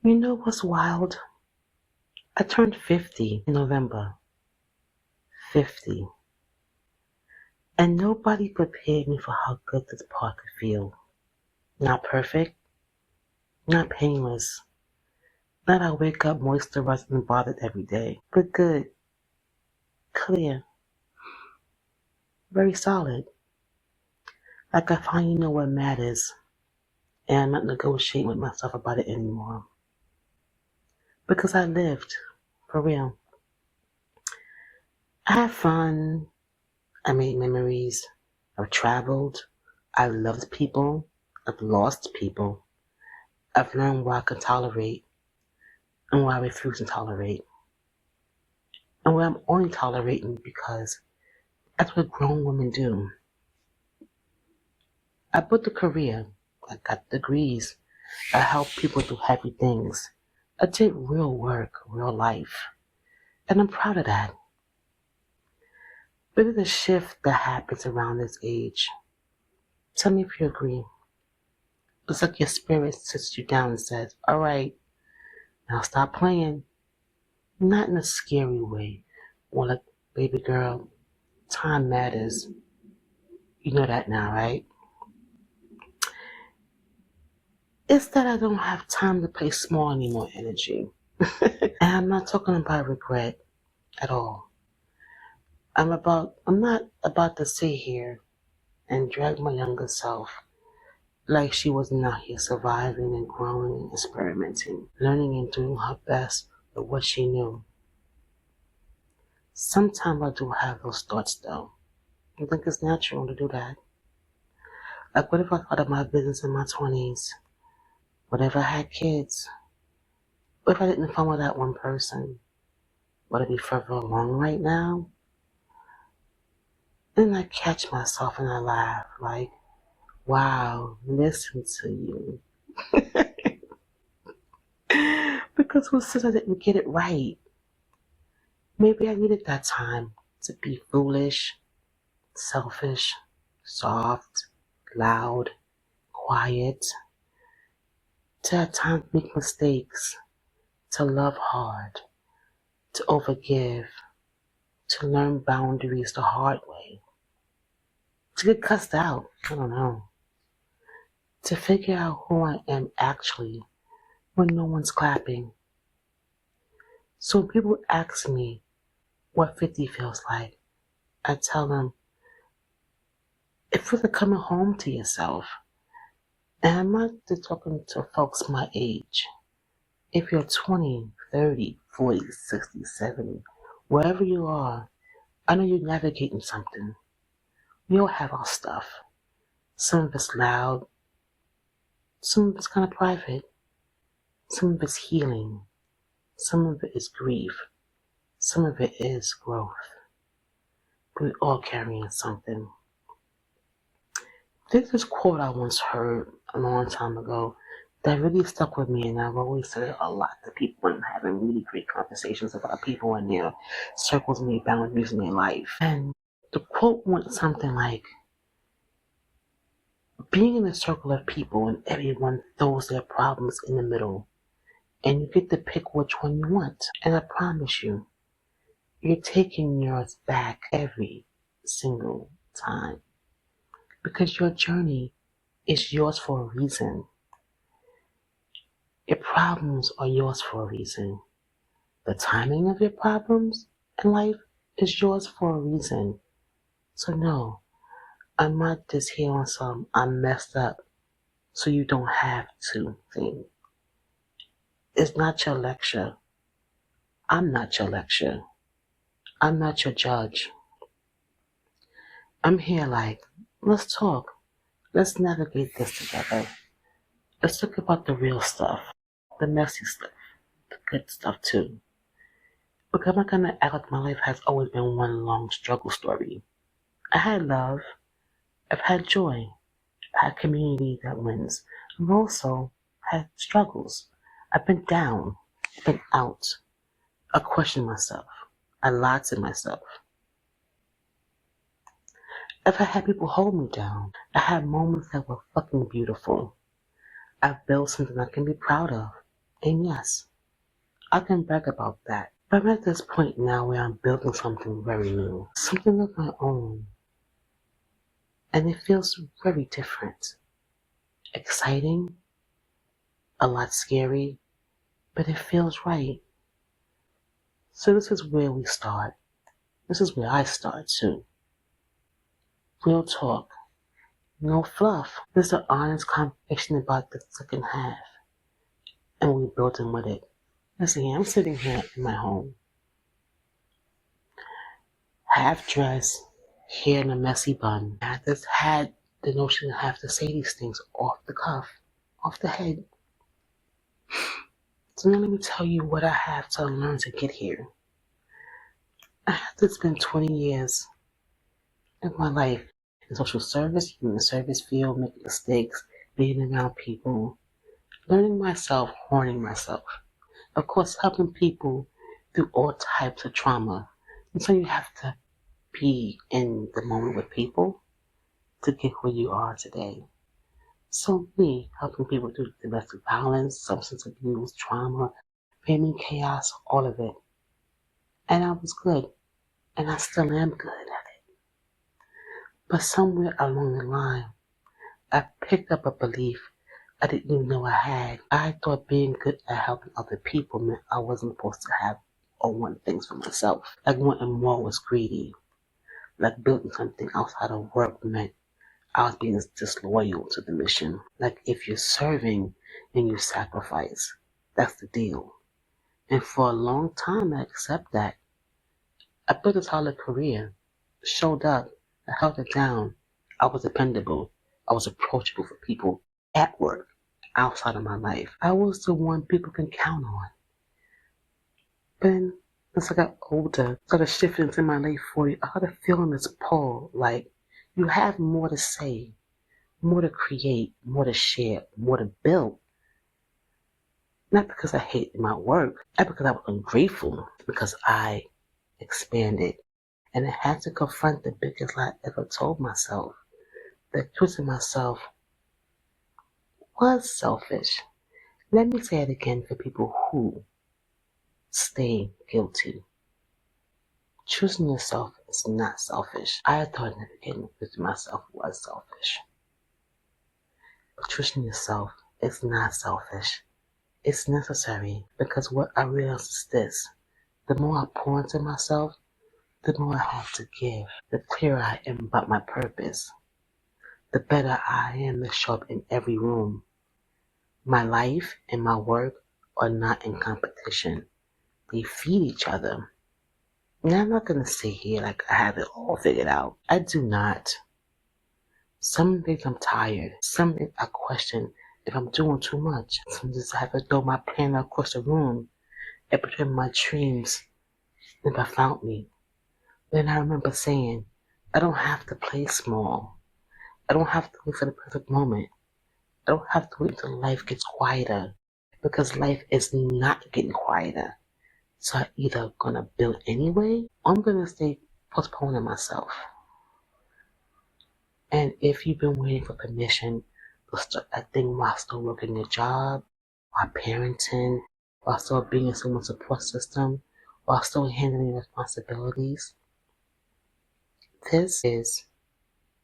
You know what's wild? I turned 50 in November. 50. And nobody prepared me for how good this part could feel. Not perfect, not painless, not I wake up moisturized and bothered every day, but good, clear, very solid. Like I finally know what matters, and I'm not negotiating with myself about it anymore. Because I lived, for real. I had fun, I made memories, I've traveled, I loved people, I've lost people, I've learned what I can tolerate and what I refuse to tolerate, and what I'm only tolerating because that's what grown women do. I built a career, I got degrees, I helped people do heavy things. I did real work, real life, and I'm proud of that. But there's a shift that happens around this age. Tell me if you agree. It's like your spirit sits you down and says, all right, now stop playing. Not in a scary way. More like, baby girl, time matters. You know that now, right? It's that I don't have time to play small anymore energy. And I'm not talking about regret at all. I'm not about to sit here and drag my younger self like she was not here surviving and growing and experimenting, learning and doing her best with what she knew. Sometimes I do have those thoughts though. I think it's natural to do that. Like what if I thought of my business in my 20s? What if I had kids? What if I didn't follow that one person? Would I be further along right now? Then I catch myself and I laugh like, wow, listen to you. Because who says I didn't get it right? Maybe I needed that time to be foolish, selfish, soft, loud, quiet, to have time to make mistakes, to love hard, to overgive, to learn boundaries the hard way, to get cussed out, I don't know, to figure out who I am actually when no one's clapping. So when people ask me what 50 feels like, I tell them, it's really coming home to yourself. And I'm not just talking to folks my age. If you're 20, 30, 40, 60, 70, wherever you are, I know you're navigating something. We all have our stuff. Some of it's loud, some of it's kind of private, some of it's healing, some of it is grief, some of it is growth. We're all carrying something. There's this quote I once heard a long time ago that really stuck with me, and I've always said it a lot to people when I'm having really great conversations about people and their circles and their boundaries in their life. And the quote went something like, being in a circle of people and everyone throws their problems in the middle, and you get to pick which one you want. And I promise you, you're taking yours back every single time. Because your journey is yours for a reason. Your problems are yours for a reason. The timing of your problems in life is yours for a reason. So no, I'm not just here on some I'm messed up so you don't have to thing. It's not your lecture. I'm not your lecture. I'm not your judge. I'm here like, let's talk. Let's navigate this together. Let's talk about the real stuff, the messy stuff, the good stuff too. Because I'm not gonna act like my life has always been one long struggle story. I had love, I've had joy, I had community that wins. I've also had struggles. I've been down, I've been out. I questioned myself. I lied to myself. If I had people hold me down, I had moments that were fucking beautiful. I've built something I can be proud of. And yes, I can brag about that. But I'm at this point now where I'm building something very new, something of my own. And it feels very different. Exciting, a lot scary, but it feels right. So this is where we start. This is where I start too. Real talk. No fluff. This is an honest conversation about the second half. And we're building with it. Listen, I'm sitting here in my home. Half dressed, hair in a messy bun. I just had the notion to have to say these things off the cuff, off the head. So now let me tell you what I have to learn to get here. I had to spend 20 years of my life in social service, in the service field, making mistakes, being around people, learning myself, honing myself. Of course, helping people through all types of trauma. And so you have to be in the moment with people to get where you are today. So me, helping people through domestic violence, substance abuse, trauma, family chaos, all of it. And I was good. And I still am good at it. But somewhere along the line, I picked up a belief I didn't even know I had. I thought being good at helping other people meant I wasn't supposed to have or want things for myself. Like wanting more was greedy. Like building something outside of work meant I was being disloyal to the mission. Like if you're serving, then you sacrifice. That's the deal. And for a long time, I accept that. I built a solid career, showed up, I held it down. I was dependable. I was approachable for people at work, outside of my life. I was the one people can count on. But then, as I got older, started shifting into my late 40s, I started feeling this pull, like you have more to say, more to create, more to share, more to build. Not because I hated my work, not because I was ungrateful, because I expanded. And I had to confront the biggest lie I ever told myself. The choosing myself was selfish. Let me say it again for people who stay guilty. Choosing yourself is not selfish. I thought in the beginning choosing myself was selfish. But choosing yourself is not selfish. It's necessary because what I realize is this. The more I pour into myself, the more I have to give. The clearer I am about my purpose, the better I am to show up in every room. My life and my work are not in competition. They feed each other. Now I'm not going to sit here like I have it all figured out. I do not. Some days I'm tired. Some days I question if I'm doing too much. Some days I have to throw my pen across the room and pretend my dreams never found me. Then I remember saying, I don't have to play small. I don't have to wait for the perfect moment. I don't have to wait until life gets quieter. Because life is not getting quieter. So I'm either gonna build anyway, or I'm gonna stay postponing myself. And if you've been waiting for permission to start that thing while still working your job, while parenting, while still being in someone's support system, while still handling responsibilities, this is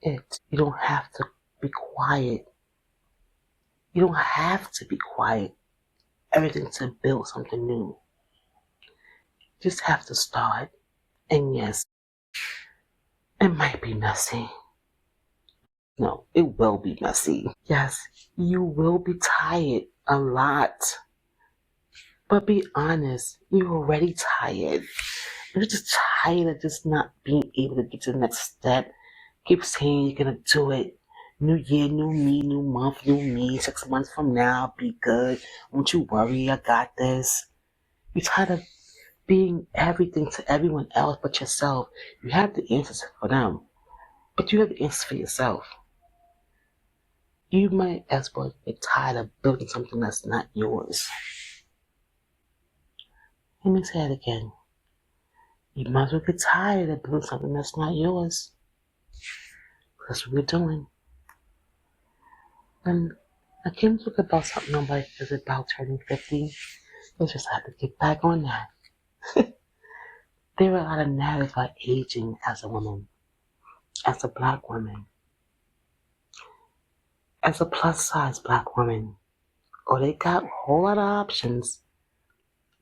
it. You don't have to be quiet. You don't have to be quiet. Everything to build something new. You just have to start. And yes, it might be messy. No, it will be messy. Yes, you will be tired a lot. But be honest, you're already tired. You're just tired of just not being able to get to the next step. Keep saying you're gonna do it. New year, new me, new month, new me. 6 months from now, I'll be good. Don't you worry, I got this. You're tired of being everything to everyone else but yourself. You have the answers for them, but you have the answers for yourself. You might as well get tired of building something that's not yours. Let me say it again. You might as well get tired of building something that's not yours. That's what we're doing. And I came to talk about something I'm like, is about turning 50. I just had to get back on that. There are a lot of narratives about aging as a woman, as a black woman, as a plus size black woman. Or they got a whole lot of options.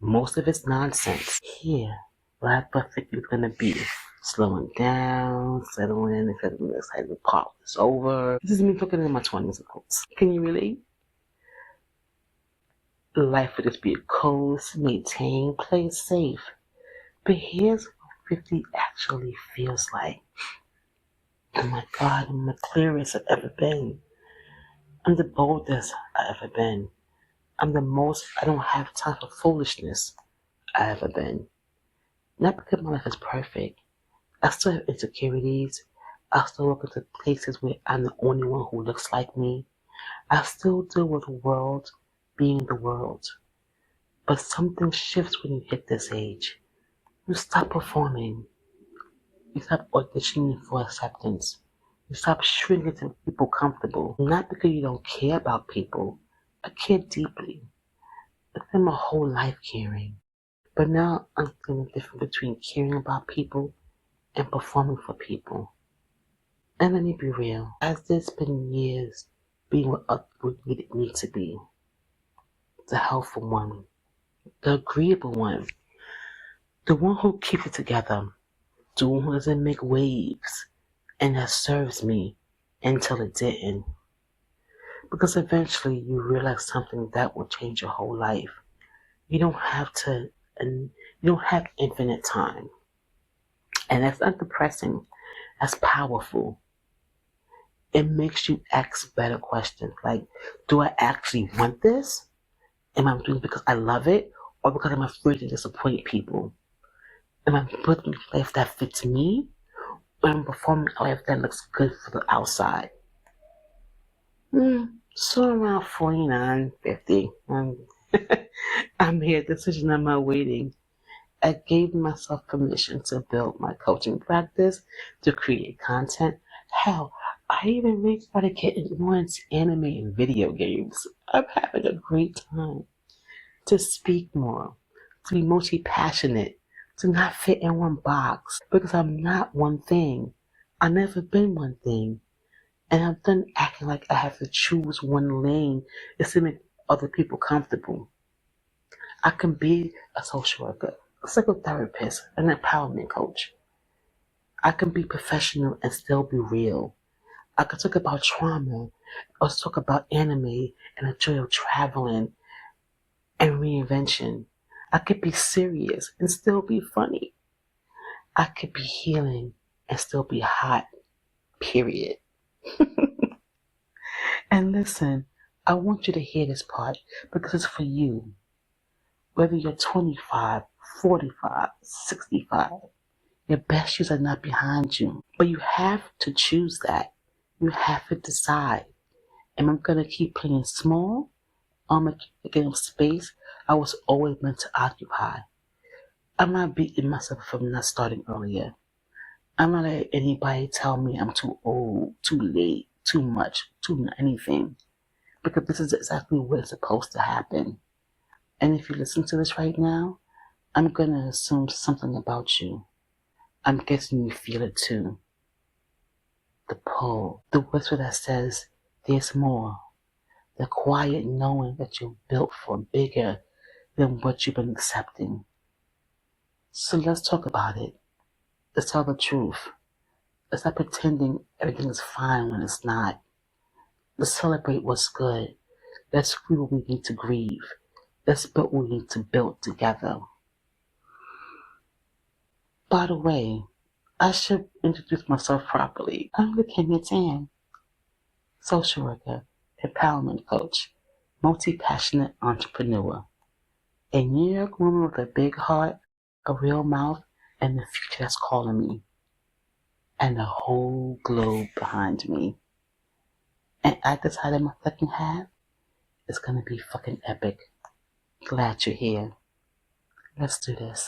Most of it's nonsense. Here, what I thought it was gonna be slowing down, settling in, feeling excited the part is over. This is me talking in my 20s, of course. Can you relate? Life would just be a coast, maintain, play safe. But here's what 50 actually feels like. Oh my God, I'm the clearest I've ever been. I'm the boldest I've ever been. I'm the most, I don't have time for foolishness I've ever been. Not because my life is perfect. I still have insecurities. I still walk into places where I'm the only one who looks like me. I still deal with the world being the world. But something shifts when you hit this age. You stop performing. You stop auditioning for acceptance. You stop shrinking to make people comfortable. Not because you don't care about people. I care deeply. I spent my whole life caring. But now I'm feeling the difference between caring about people and performing for people. And let me be real, as there's been years being what others needed me to be, the helpful one, the agreeable one, the one who keeps it together, the one who doesn't make waves, and that serves me until it didn't. Because eventually you realize something that will change your whole life. You don't have to, and you don't have infinite time. And that's not depressing, that's powerful. It makes you ask better questions like, do I actually want this? Am I doing it because I love it or because I'm afraid to disappoint people? Am I putting a life that fits me or am I performing a life that looks good for the outside? So around 49, 50, I made a decision. I'm not waiting. I gave myself permission to build my coaching practice, to create content. Hell, I even really started getting more into anime and video games. I'm having a great time. To speak more, to be multi-passionate, to not fit in one box because I'm not one thing. I've never been one thing. And I'm done acting like I have to choose one lane just to make other people comfortable. I can be a social worker, a psychotherapist, an empowerment coach. I can be professional and still be real. I could talk about trauma or talk about anime and the joy of traveling and reinvention. I could be serious and still be funny. I could be healing and still be hot, period. And listen, I want you to hear this part because it's for you. Whether you're 25, 45, 65, your best years are not behind you. But you have to choose that. You have to decide. Am I going to keep playing small? Or am I getting space I was always meant to occupy? I'm not beating myself from not starting earlier. I'm not letting anybody tell me I'm too old, too late, too much, too anything. Because this is exactly what is supposed to happen. And if you listen to this right now, I'm gonna assume something about you. I'm guessing you feel it too. The pull, the whisper that says, there's more. The quiet knowing that you're built for bigger than what you've been accepting. So let's talk about it. Let's tell the truth. Let's not pretending everything is fine when it's not. Let's celebrate what's good. Let's grieve what we need to grieve. Let's build what we need to build together. By the way, I should introduce myself properly. I'm Lakenya Tan, social worker, empowerment coach, multi-passionate entrepreneur, a New York woman with a big heart, a real mouth, and the future that's calling me, and the whole globe behind me. And I decided my second half is gonna be fucking epic. Glad you're here. Let's do this.